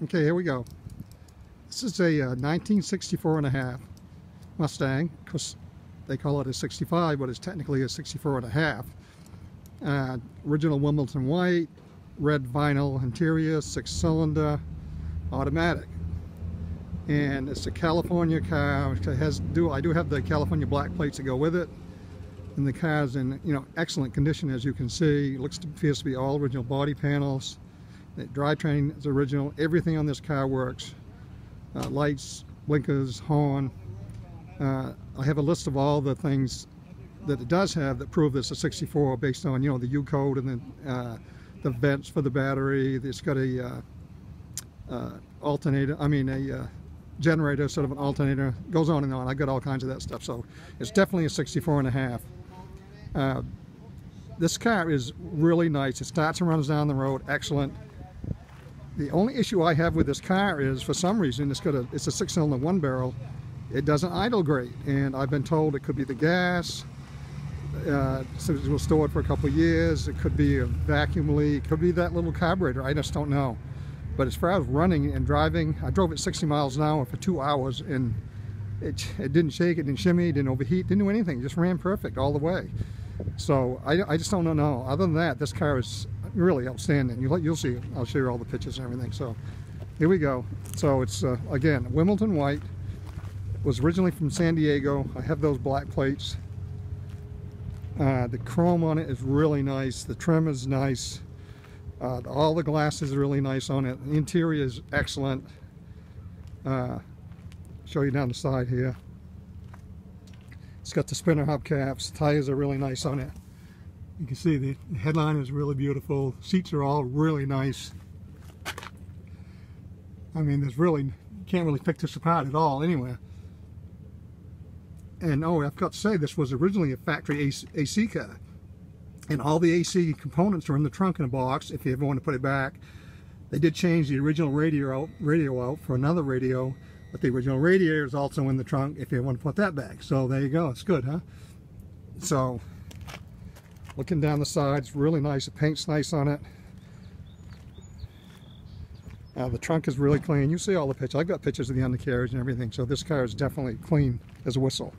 Okay, here we go. This is a 1964 and a half Mustang. Of course, they call it a 65, but it's technically a 64 and a half. Original Wimbledon white, red vinyl interior, 6-cylinder, automatic. And it's a California car. It has I do have the California black plates that go with it. And the car's in excellent condition, as you can see. It appears to be all original body panels. The drivetrain is original. Everything on this car works. Lights, blinkers, horn. I have a list of all the things that it does have that prove this a 64 based on the U code and then the vents for the battery. It's got a alternator. A generator, sort of an alternator. Goes on and on. I've got all kinds of that stuff. So it's definitely a 64 and a half. This car is really nice. It starts and runs down the road. Excellent. The only issue I have with this car is, for some reason, it's a 6-cylinder one barrel. It doesn't idle great, and I've been told it could be the gas. So it will store it for a couple of years. It could be a vacuum leak. It could be that little carburetor. I just don't know. But as far as running and driving, I drove at 60 miles an hour for 2 hours, and it didn't shake, it didn't shimmy, it didn't overheat, didn't do anything. It just ran perfect all the way. So I just don't know. Other than that, this car is really outstanding. You'll see. I'll show you all the pictures and everything. So here we go. So it's again Wimbledon white. Was originally from San Diego. I have those black plates. The chrome on it is really nice. The trim is nice. All the glass is really nice on it. The interior is excellent. Show you down the side here. It's got the spinner hubcaps. Tires are really nice on it. You can see the headline is really beautiful. Seats are all really nice. You can't really pick this apart at all anywhere. And I forgot to say, this was originally a factory AC car. And all the AC components are in the trunk in a box if you ever want to put it back. They did change the original radio out for another radio, but the original radiator is also in the trunk if you want to put that back. So there you go. It's good, huh? So looking down the sides, really nice. The paint's nice on it. The trunk is really clean. You see all the pictures. I've got pictures of the undercarriage and everything. So this car is definitely clean as a whistle.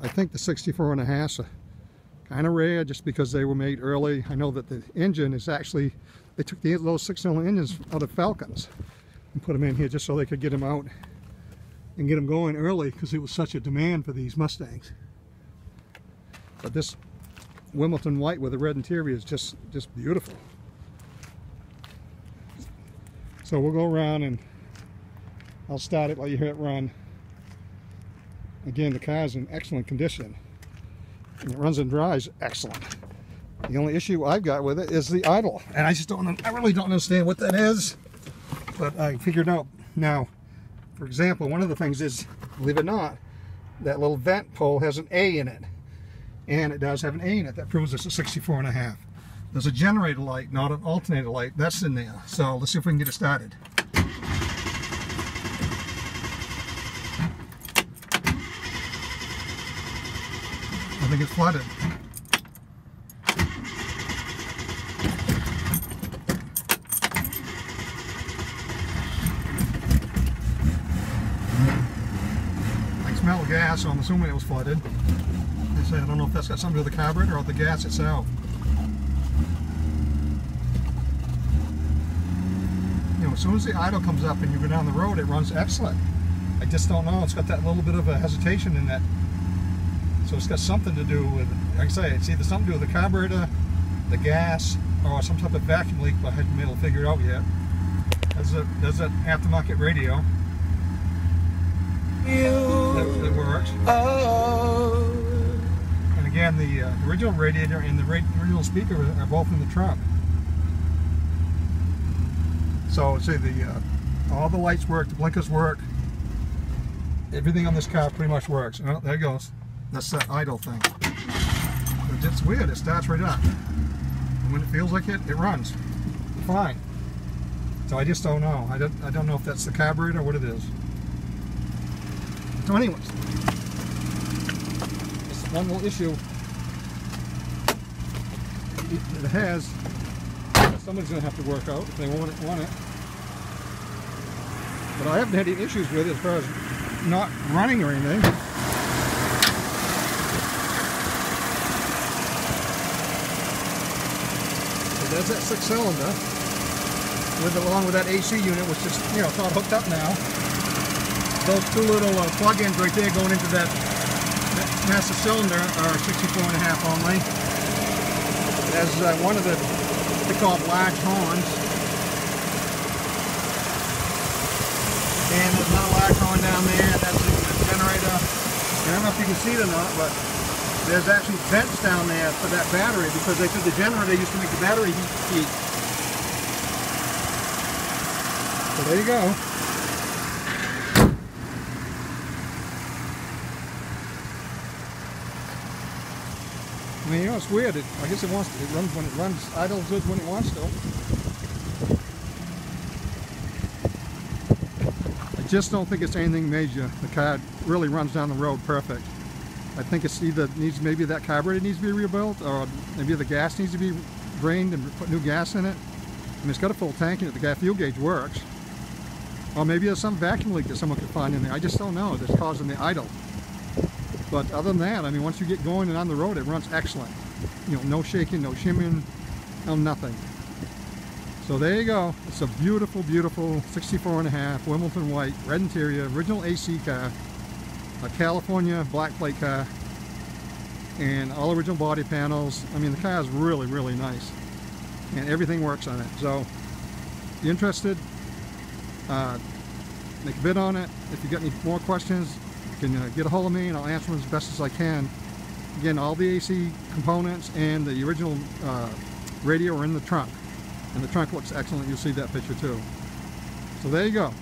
I think the 64 and a half are kind of rare just because they were made early. I know that the engine is actually, they took those 6-cylinder engines out of Falcons and put them in here just so they could get them out and get them going early because it was such a demand for these Mustangs. But this Wimbledon white with the red interior is just beautiful. So we'll go around and I'll start it, let you hear it run. Again, the car's in excellent condition. And it runs and drives excellent. The only issue I've got with it is the idle. And I really don't understand what that is. But I figured out. Now, for example, one of the things is, believe it or not, that little vent pole has an A in it. And it does have an A in it. That proves it's a 64 and a half. There's a generator light, not an alternator light. That's in there. So let's see if we can get it started. I think it's flooded. I smell gas, so I'm assuming it was flooded. I don't know if that's got something to do with the carburetor or the gas itself. As soon as the idle comes up and you go down the road, it runs excellent. I just don't know. It's got that little bit of a hesitation in that. So it's got something to do with, like I say, it's either something to do with the carburetor, the gas, or some type of vacuum leak, but I haven't been able to figure it out yet. There's an aftermarket radio. That works. And again, the original radiator and the original speaker are both in the trunk. So see, all the lights work, the blinkers work. Everything on this car pretty much works. Oh, there it goes. That's that idle thing. But it's weird. It starts right up. And when it feels like it, it runs. Fine. So I just don't know. I don't know if that's the carburetor or what it is. So anyways, this one little issue it has somebody's going to have to work out if they want it. But I haven't had any issues with it as far as not running or anything. So there's that 6-cylinder along with that AC unit, which is, you know, it's all hooked up now. Those two little plug-ins right there going into that master cylinder are 64.5 only. There's one of the, they call it large horns. And there's another large horn down there. That's the generator. I don't know if you can see it or not, but there's actually vents down there for that battery, because they said the generator used to make the battery heat. So there you go. I mean, you know, it's weird. I guess it runs when it runs, idles good when it wants to. I just don't think it's anything major. The car really runs down the road perfect. I think it's either maybe that carburetor needs to be rebuilt, or maybe the gas needs to be drained and put new gas in it. I mean, it's got a full tank in it. The gas fuel gauge works. Or maybe there's some vacuum leak that someone could find in there. I just don't know that's causing the idle. But other than that, I mean, once you get going and on the road, it runs excellent. You know, no shaking, no shimming, no nothing. So there you go. It's a beautiful, beautiful 64.5 Wimbledon white, red interior, original AC car, a California black plate car, and all original body panels. I mean, the car is really, really nice, and everything works on it. So, if you're interested, make a bid on it. If you got any more questions, you can get a hold of me and I'll answer them as best as I can. Again, all the AC components and the original radio are in the trunk, and the trunk looks excellent. You'll see that picture too. So there you go.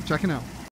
Checking out.